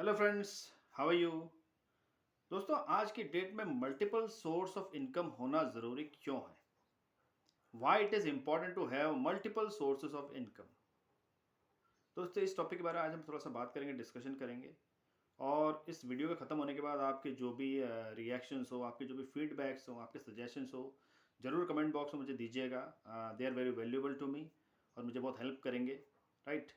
Hello friends, how are you. दोस्तों, आज की डेट में मल्टीपल सोर्स ऑफ इनकम होना ज़रूरी क्यों है? Why it is important to have multiple sources of income. दोस्तों, इस टॉपिक के बारे में आज हम थोड़ा सा बात करेंगे, डिस्कशन करेंगे। और इस वीडियो के ख़त्म होने के बाद आपके जो भी रिएक्शंस हो, आपके जो भी फीडबैक्स हो, आपके सजेशंस हो, ज़रूर कमेंट बॉक्स में मुझे दीजिएगा। They are very valuable to me और मुझे बहुत हेल्प करेंगे, राइट।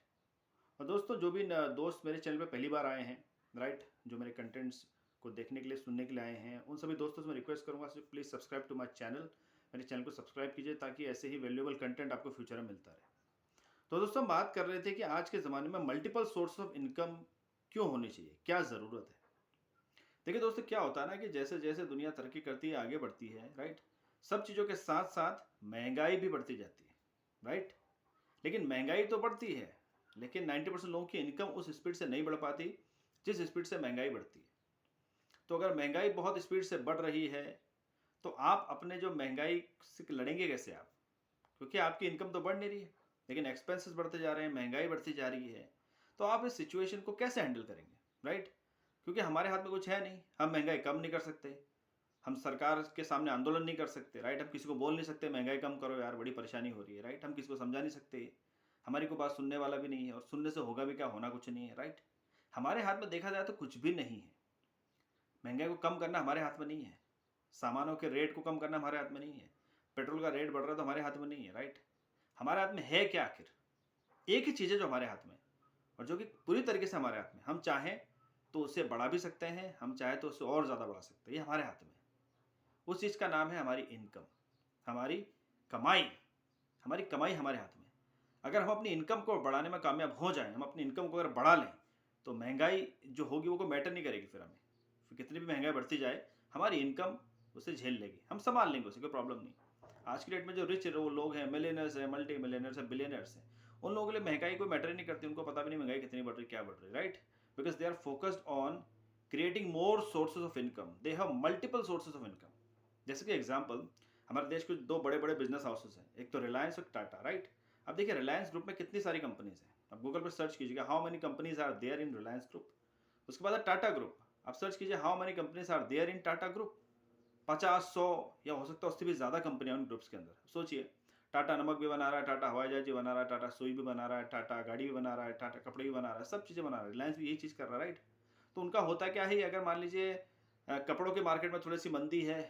और दोस्तों, जो भी दोस्त मेरे चैनल पे पहली बार आए हैं, राइट, जो मेरे कंटेंट्स को देखने के लिए, सुनने के लिए आए हैं, उन सभी दोस्तों से मैं रिक्वेस्ट करूंगा please subscribe to my channel. मेरे चैनल को सब्सक्राइब कीजिए ताकि ऐसे ही वैल्यूएबल कंटेंट आपको फ्यूचर में मिलता रहे। तो दोस्तों, हम बात कर रहे थे कि आज के ज़माने में मल्टीपल सोर्स ऑफ इनकम क्यों होनी चाहिए, क्या ज़रूरत है। देखिए दोस्तों, क्या होता है ना कि जैसे जैसे दुनिया तरक्की करती है, आगे बढ़ती है, राइट, सब चीज़ों के साथ साथ महंगाई भी बढ़ती जाती है, राइट। लेकिन महंगाई तो बढ़ती है, लेकिन 90% लोगों की इनकम उस स्पीड से नहीं बढ़ पाती जिस स्पीड से महंगाई बढ़ती है। तो अगर महंगाई बहुत स्पीड से बढ़ रही है तो आप अपने जो महंगाई से लड़ेंगे कैसे आप? क्योंकि आपकी इनकम तो बढ़ नहीं रही है, लेकिन एक्सपेंसेस बढ़ते जा रहे हैं, महंगाई बढ़ती जा रही है। तो आप इस सिचुएशन को कैसे हैंडल करेंगे, राइट? क्योंकि हमारे हाथ में कुछ है नहीं, हम महंगाई कम नहीं कर सकते, हम सरकार के सामने आंदोलन नहीं कर सकते, राइट। हम किसी को बोल नहीं सकते महंगाई कम करो यार, बड़ी परेशानी हो रही है, राइट। हम किसी को समझा नहीं सकते, हमारी कोई बात सुनने वाला भी नहीं है, और सुनने से होगा भी क्या, होना कुछ नहीं है, राइट। हमारे हाथ में देखा जाए तो कुछ भी नहीं है। महंगाई को कम करना हमारे हाथ में नहीं है, सामानों के रेट को कम करना हमारे हाथ में नहीं है, पेट्रोल का रेट बढ़ रहा है तो हमारे हाथ में नहीं है, राइट। हमारे हाथ में है क्या आखिर? एक ही चीज़ है जो हमारे हाथ में, और जो कि पूरी तरीके से हमारे हाथ में, हम चाहें तो उसे बढ़ा भी सकते हैं, हम चाहें तो उसे और ज़्यादा बढ़ा सकते हैं, ये हमारे हाथ में है। उस चीज़ का नाम है हमारी इनकम, हमारी कमाई। हमारी कमाई हमारे हाथ में। अगर हम अपनी इनकम को बढ़ाने में कामयाब हो जाएं, हम अपनी इनकम को अगर बढ़ा लें, तो महंगाई जो होगी वो कोई मैटर नहीं करेगी। फिर हमें फिर कितनी भी महंगाई बढ़ती जाए, हमारी इनकम उसे झेल लेगी, हम संभाल लेंगे उसे, कोई प्रॉब्लम नहीं। आज की डेट में जो रिच लोग हैं, मिलियनर्स हैं, मल्टी मिलियनर्स हैं, बिलियनर्स हैं, उन लोगों के लिए महंगाई कोई मैटर ही नहीं करती। उनको पता भी नहीं महंगाई कितनी बढ़ रही, क्या बढ़ रही, right. Because they are focused on creating more sources of income, they have multiple sources of income. जैसे कि एग्जाम्पल, हमारे देश के दो बड़े बड़े बिजनेस हाउसेस हैं, एक तो रिलायंस और टाटा, राइट। अब देखिए, रिलायंस ग्रुप में कितनी सारी कंपनीज हैं। अब गूगल पर सर्च कीजिएगा how many companies are there in Reliance group. उसके बाद है टाटा ग्रुप, आप सर्च कीजिए how many companies are there in Tata group. 50, 100 या हो सकता है उससे भी ज़्यादा कंपनियां उन ग्रुप्स के अंदर। सोचिए, टाटा नमक भी बना रहा है, टाटा हवाई जहाज भी बना रहा है, टाटा सुई भी बना रहा है, टाटा गाड़ी भी बना रहा है, टाटा कपड़े भी बना रहा है, सब चीज़ें बना रहा है। रिलायंस भी यही चीज़ कर रहा है, राइट। तो उनका होता क्या है, अगर मान लीजिए कपड़ों के मार्केट में थोड़ी सी मंदी है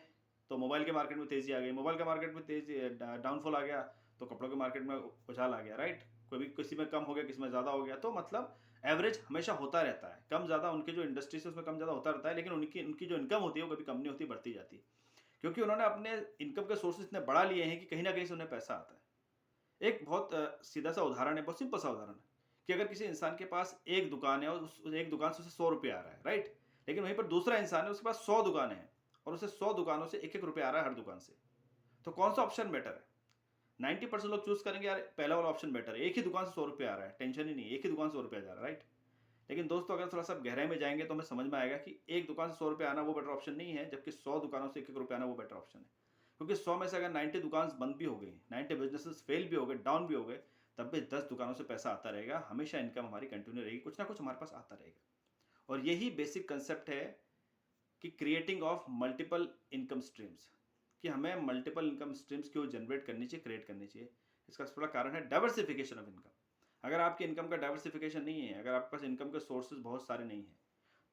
तो मोबाइल के मार्केट में तेज़ी आ गई, मोबाइल के मार्केट में तेज़ी डाउनफॉल आ गया तो कपड़ों के मार्केट में उछाल आ गया, राइट। कोई भी किसी में कम हो गया, किसी में ज़्यादा हो गया, तो मतलब एवरेज हमेशा होता रहता है, कम ज़्यादा उनके जो इंडस्ट्रीज है उसमें कम ज़्यादा होता रहता है, लेकिन उनकी उनकी जो इनकम होती है वो कभी कम नहीं होती, बढ़ती जाती है। क्योंकि उन्होंने अपने इनकम के सोर्सेज इतने बढ़ा लिए हैं कि कहीं ना कहीं से उन्हें पैसा आता है। एक बहुत सीधा सा उदाहरण है, बहुत सिंपल सा उदाहरण है कि अगर किसी इंसान के पास एक दुकान है और उस एक दुकान से उसे 100 रुपये आ रहा है, राइट। लेकिन वहीं पर दूसरा इंसान है, उसके पास 100 दुकानें हैं और उसे 100 दुकानों से एक एक रुपये आ रहा है हर दुकान से। तो कौन सा ऑप्शन बेटर है? 90% लोग चूज करेंगे यार पहला वाला ऑप्शन बेटर है, एक ही दुकान से 100 रुपये आ रहा है, टेंशन ही नहीं, एक ही दुकान से 100 रुपये आ जा रहा है, राइट। लेकिन दोस्तों, अगर थोड़ा सा गहराई में जाएंगे तो हमें समझ में आएगा कि एक दुकान से 100 रुपये आना वो बेटर ऑप्शन नहीं है, जबकि 100 दुकानों से एक एक रुपये आना वो बेटर ऑप्शन है। क्योंकि 100 में से अगर 90 दुकान बंद भी हो गई, 90 बिजनेसेस फेल भी हो गए, डाउन भी हो गए, तब भी 10 दुकानों से पैसा आता रहेगा, हमेशा इनकम हमारी कंटिन्यू रहेगी, कुछ ना कुछ हमारे पास आता रहेगा। और यही बेसिक कंसेप्ट है कि creating of multiple income streams, कि हमें मल्टीपल इनकम स्ट्रीम्स क्यों जनरेट करनी चाहिए, क्रिएट करनी चाहिए। इसका सबसे बड़ा कारण है डाइवर्सिफिकेशन ऑफ इनकम। अगर आपकी इनकम का डाइवर्सिफिकेशन नहीं है, अगर आपके पास इनकम के सोर्सेज बहुत सारे नहीं हैं,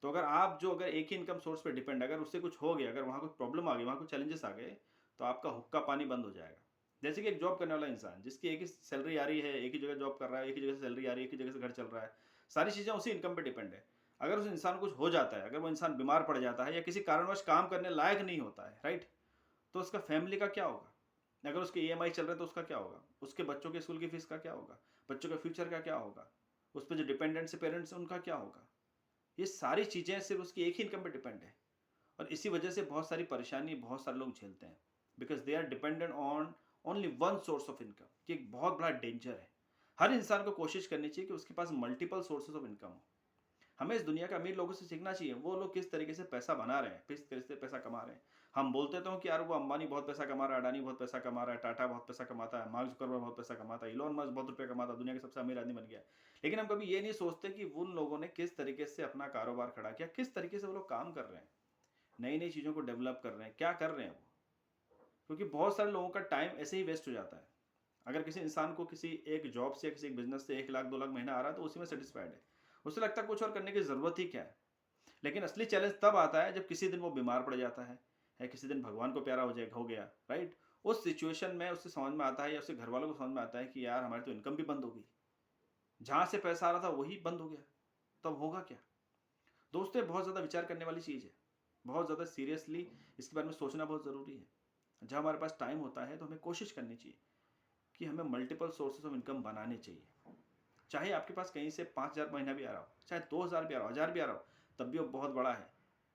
तो अगर एक ही इनकम सोर्स पर डिपेंड, अगर उससे कुछ हो गया, अगर वहाँ कोई प्रॉब्लम आ गई, वहाँ कुछ चैलेंजेस आ गए, तो आपका हुक्का पानी बंद हो जाएगा। जैसे कि एक जॉब करने वाला इंसान जिसकी एक ही सैलरी आ रही है, एक ही जगह जॉब कर रहा है, एक ही जगह से सैलरी आ रही है, एक ही जगह से घर चल रहा है, सारी चीज़ें उसी इनकम पे डिपेंड है। अगर उस इंसान को कुछ हो जाता है, अगर वो इंसान बीमार पड़ जाता है या किसी कारणवश काम करने लायक नहीं होता है, राइट, तो उसका फैमिली का क्या होगा? अगर उसके ईएमआई चल रहे हैं तो उसका क्या होगा? उसके बच्चों के स्कूल की फीस का क्या होगा? बच्चों के फ्यूचर का क्या होगा? उस पर जो डिपेंडेंट्स पेरेंट्स हैं उनका क्या होगा? ये सारी चीज़ें सिर्फ उसकी एक ही इनकम पे डिपेंड है। और इसी वजह से बहुत सारी परेशानी बहुत सारे लोग झेलते हैं, because they are dependent on only one source of income. ये एक बहुत बड़ा डेंजर है। हर इंसान को कोशिश करनी चाहिए कि उसके पास मल्टीपल सोर्सेज ऑफ इनकम हो। हमें इस दुनिया के अमीर लोगों से सीखना चाहिए, वो लोग किस तरीके से पैसा बना रहे हैं, किस तरीके से पैसा कमा रहे हैं। हम बोलते तो हैं कि यार वो अंबानी बहुत पैसा कमा रहा है, अडानी बहुत पैसा कमा रहा है, टाटा बहुत पैसा कमाता है, मार्क जुकरबर्ग बहुत पैसा कमाता है, इलॉन मस्क बहुत रुपया कमाता है, दुनिया के सबसे अमीर आदमी बन गया। लेकिन हम कभी ये नहीं सोचते कि उन लोगों ने किस तरीके से अपना कारोबार खड़ा किया, किस तरीके से वो लोग काम कर रहे हैं, नई नई चीज़ों को डेवलप कर रहे हैं, क्या कर रहे हैं वो। क्योंकि बहुत सारे लोगों का टाइम ऐसे ही वेस्ट हो जाता है। अगर किसी इंसान को किसी एक जॉब से या किसी एक बिजनेस से 1 लाख 2 लाख महीना आ रहा है तो उसी में सेटिस्फाइड है, उसे लगता है कुछ और करने की ज़रूरत ही क्या है। लेकिन असली चैलेंज तब आता है जब किसी दिन वो बीमार पड़ जाता है, या किसी दिन भगवान को प्यारा हो गया, राइट। उस सिचुएशन में उससे समझ में आता है या उसके घर वालों को समझ में आता है कि यार हमारी तो इनकम भी बंद हो गई, जहाँ से पैसा आ रहा था वही बंद हो गया, तब होगा क्या। दोस्तों, बहुत ज़्यादा विचार करने वाली चीज़ है, बहुत ज़्यादा सीरियसली इसके बारे में सोचना बहुत ज़रूरी है। जब हमारे पास टाइम होता है तो हमें कोशिश करनी चाहिए कि हमें मल्टीपल सोर्सेज ऑफ इनकम बनाने चाहिए। चाहे आपके पास कहीं से 5,000 महीना भी आ रहा हो, चाहे 2,000 भी आ रहा हो, 1,000 भी आ रहा हो, तब भी वो बहुत बड़ा है,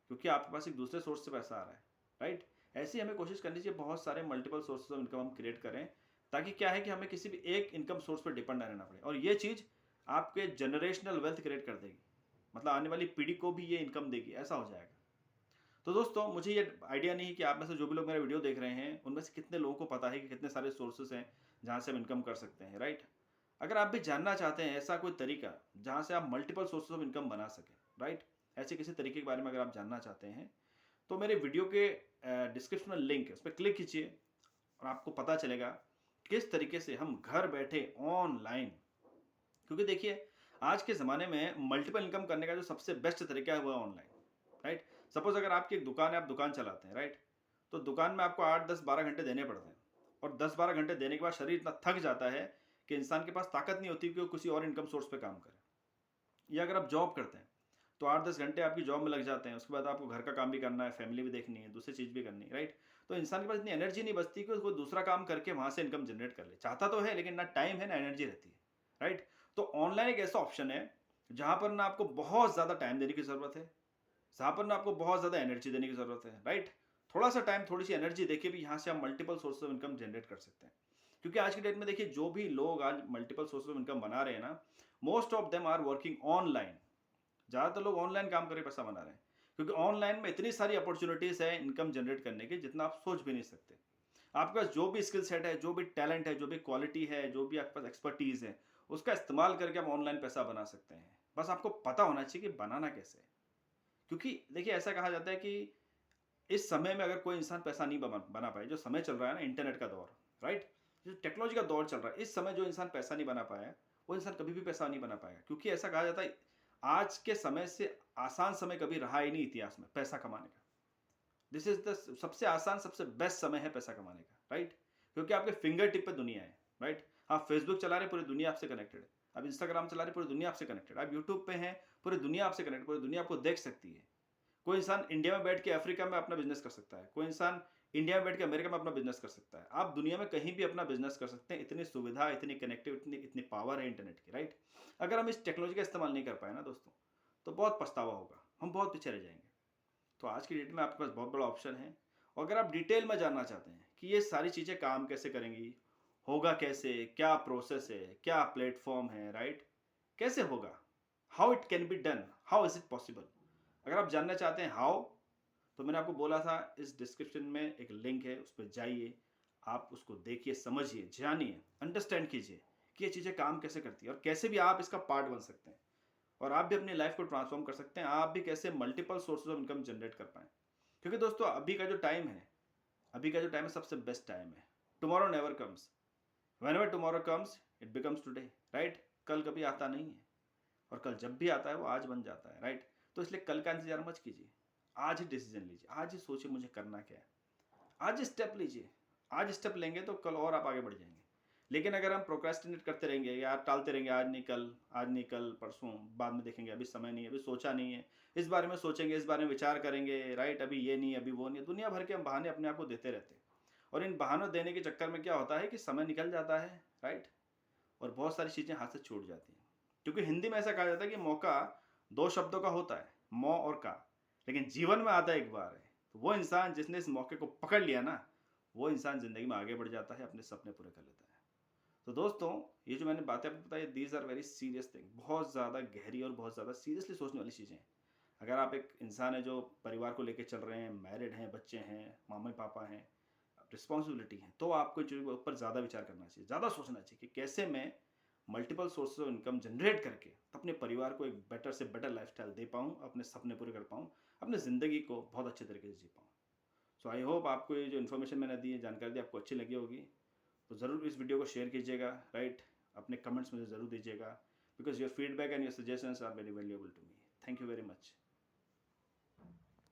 क्योंकि आपके पास एक दूसरे सोर्स से पैसा आ रहा है, राइट। ऐसे ही हमें कोशिश करनी चाहिए बहुत सारे मल्टीपल सोर्सेज ऑफ इनकम हम क्रिएट करें, ताकि क्या है कि हमें किसी भी एक इनकम सोर्स पर डिपेंड ना रहना पड़े, और ये चीज़ आपके जनरेशनल वेल्थ क्रिएट कर देगी। मतलब आने वाली पीढ़ी को भी ये इनकम देगी, ऐसा हो जाएगा। तो दोस्तों, मुझे ये आइडिया नहीं है कि आप में से जो भी लोग मेरा वीडियो देख रहे हैं उनमें से कितने लोगों को पता है कि कितने सारे सोर्सेज हैं जहाँ से हम इनकम कर सकते हैं, राइट। अगर आप भी जानना चाहते हैं ऐसा कोई तरीका जहाँ से आप मल्टीपल सोर्सेज ऑफ इनकम बना सकें, राइट, ऐसे किसी तरीके के बारे में अगर आप जानना चाहते हैं तो मेरे वीडियो के डिस्क्रिप्शन में लिंक है, उस पर क्लिक कीजिए और आपको पता चलेगा किस तरीके से हम घर बैठे ऑनलाइन, क्योंकि देखिए आज के ज़माने में मल्टीपल इनकम करने का जो सबसे बेस्ट तरीका है वो है ऑनलाइन, राइट। सपोज अगर आपकी एक दुकान है, आप दुकान चलाते हैं, राइट, तो दुकान में आपको 8 10 12 घंटे देने पड़ते हैं, और 10 12 घंटे देने के बाद शरीर इतना थक जाता है कि इंसान के पास ताकत नहीं होती कि वो किसी और इनकम सोर्स पे काम करे। या अगर आप जॉब करते हैं तो 8 10 घंटे आपकी जॉब में लग जाते हैं, उसके बाद आपको घर का काम भी करना है, फैमिली भी देखनी है, दूसरी चीज़ भी करनी है, राइट। तो इंसान के पास इतनी एनर्जी नहीं बचती कि उसको दूसरा काम करके वहाँ से इनकम जनरेट कर ले, चाहता तो है लेकिन ना टाइम है ना एनर्जी रहती है, राइट। तो ऑनलाइन एक ऐसा ऑप्शन है जहाँ पर ना आपको बहुत ज़्यादा टाइम देने की ज़रूरत है, जहाँ पर ना आपको बहुत ज़्यादा एनर्जी देने की ज़रूरत है, राइट। थोड़ा सा टाइम थोड़ी सी एनर्जी देके भी यहाँ से आप multiple source of income generate कर सकते हैं। क्योंकि आज की डेट में देखिए जो भी लोग आज मल्टीपल सोर्स ऑफ इनकम बना रहे हैं ना, most of them are working online. ज़्यादातर लोग ऑनलाइन काम करके पैसा बना रहे हैं, क्योंकि ऑनलाइन में इतनी सारी अपॉर्चुनिटीज़ है इनकम जनरेट करने की जितना आप सोच भी नहीं सकते। आपके पास जो भी स्किल सेट है, जो भी टैलेंट है, जो भी क्वालिटी है, जो भी आपके पास एक्सपर्टीज़ है, उसका इस्तेमाल करके आप ऑनलाइन पैसा बना सकते हैं। बस आपको पता होना चाहिए कि बनाना कैसे है। क्योंकि देखिए ऐसा कहा जाता है कि इस समय में अगर कोई इंसान पैसा नहीं बना पाए, जो समय चल रहा है ना इंटरनेट का दौर, राइट, जो टेक्नोलॉजी का दौर चल रहा है, इस समय जो इंसान पैसा नहीं बना पाया वो इंसान कभी भी पैसा नहीं बना पाएगा। क्योंकि ऐसा कहा जाता है आज के समय से आसान समय कभी रहा ही नहीं इतिहास में पैसा कमाने का। दिस इज द सबसे आसान सबसे बेस्ट समय है पैसा कमाने का, राइट। क्योंकि आपके फिंगर टिप पे दुनिया है, राइट। आप फेसबुक चला रहे, पूरी दुनिया आपसे कनेक्टेड है। आप इंस्टाग्राम चला रहे, पूरी दुनिया आपसे कनेक्टेड। आप यूट्यूब पे हैं, पूरी दुनिया आपसे कनेक्टेड, पूरी दुनिया आपको देख सकती है। कोई इंसान इंडिया में बैठ के अफ्रीका में अपना बिजनेस कर सकता है, कोई इंसान इंडिया में बैठ के अमेरिका में अपना बिजनेस कर सकता है। आप दुनिया में कहीं भी अपना बिजनेस कर सकते हैं, इतनी सुविधा, इतनी कनेक्टिविटी, इतनी इतनी पावर है इंटरनेट की, राइट। अगर हम इस टेक्नोलॉजी का इस्तेमाल नहीं कर पाए ना दोस्तों, तो बहुत पछतावा होगा, हम बहुत पीछे रह जाएंगे। तो आज की डेट में आपके पास बहुत बड़ा ऑप्शन है। और अगर आप डिटेल में जानना चाहते हैं कि ये सारी चीज़ें काम कैसे करेंगी, होगा कैसे, क्या प्रोसेस है, क्या प्लेटफॉर्म है, राइट, कैसे होगा, how it can be done, how is it possible, अगर आप जानना चाहते हैं हाउ, तो मैंने आपको बोला था इस डिस्क्रिप्शन में एक लिंक है, उस पर जाइए, आप उसको देखिए, समझिए, जानिए, अंडरस्टैंड कीजिए कि ये चीज़ें काम कैसे करती है और कैसे भी आप इसका पार्ट बन सकते हैं और आप भी अपनी लाइफ को ट्रांसफॉर्म कर सकते हैं। आप भी कैसे multiple sources of income generate कर पाएँ। क्योंकि दोस्तों अभी का जो टाइम है सबसे बेस्ट टाइम है। Tomorrow never comes, whenever tomorrow comes it becomes today, right. कल कभी आता नहीं है और कल जब भी आता है वो आज बन जाता है, राइट। तो इसलिए कल का इंतजार मत कीजिए, आज ही डिसीजन लीजिए, आज ही सोचिए मुझे करना क्या है, आज स्टेप लीजिए। आज स्टेप लेंगे तो कल और आप आगे बढ़ जाएंगे। लेकिन अगर हम प्रोक्रेस्टिनेट करते रहेंगे या टालते रहेंगे, आज नहीं कल, आज नहीं कल, परसों, बाद में देखेंगे, अभी समय नहीं है, अभी सोचा नहीं है, इस बारे में सोचेंगे, इस बारे में विचार करेंगे, राइट, अभी ये नहीं, अभी वो नहीं, दुनिया भर के हम बहाने अपने आप को देते रहते हैं। और इन बहानों देने के चक्कर में क्या होता है कि समय निकल जाता है, राइट, और बहुत सारी चीज़ें हाथ से छूट जाती हैं। क्योंकि हिंदी में ऐसा कहा जाता है कि मौका दो शब्दों का होता है, मौ और का, लेकिन जीवन में आता एक बार है। तो वो इंसान जिसने इस मौके को पकड़ लिया ना, वो इंसान ज़िंदगी में आगे बढ़ जाता है, अपने सपने पूरे कर लेता है। तो दोस्तों, ये जो मैंने बातें आपको बताई, these are very serious thing, बहुत ज़्यादा गहरी और बहुत ज़्यादा सीरियसली सोचने वाली चीज़ें हैं। अगर आप एक इंसान है जो परिवार को लेके चल रहे हैं, मैरिड हैं, बच्चे हैं, मम्मी पापा हैं, रिस्पॉन्सिबिलिटी है, तो आपको जो ऊपर ज़्यादा विचार करना चाहिए, ज़्यादा सोचना चाहिए कि कैसे मैं multiple sources of income generate करके अपने परिवार को एक बेटर से बेटर लाइफस्टाइल दे पाऊँ, अपने सपने पूरे कर पाऊँ, अपनी ज़िंदगी को बहुत अच्छे तरीके से जी पाऊँ। सो आई होप आपको ये जो इन्फॉर्मेशन मैंने दी है, जानकारी दी, आपको अच्छी लगी होगी। तो ज़रूर इस वीडियो को शेयर कीजिएगा, राइट? अपने कमेंट्स मुझे ज़रूर दीजिएगा, because your feedback and your suggestions are very valuable to me. Thank you very much.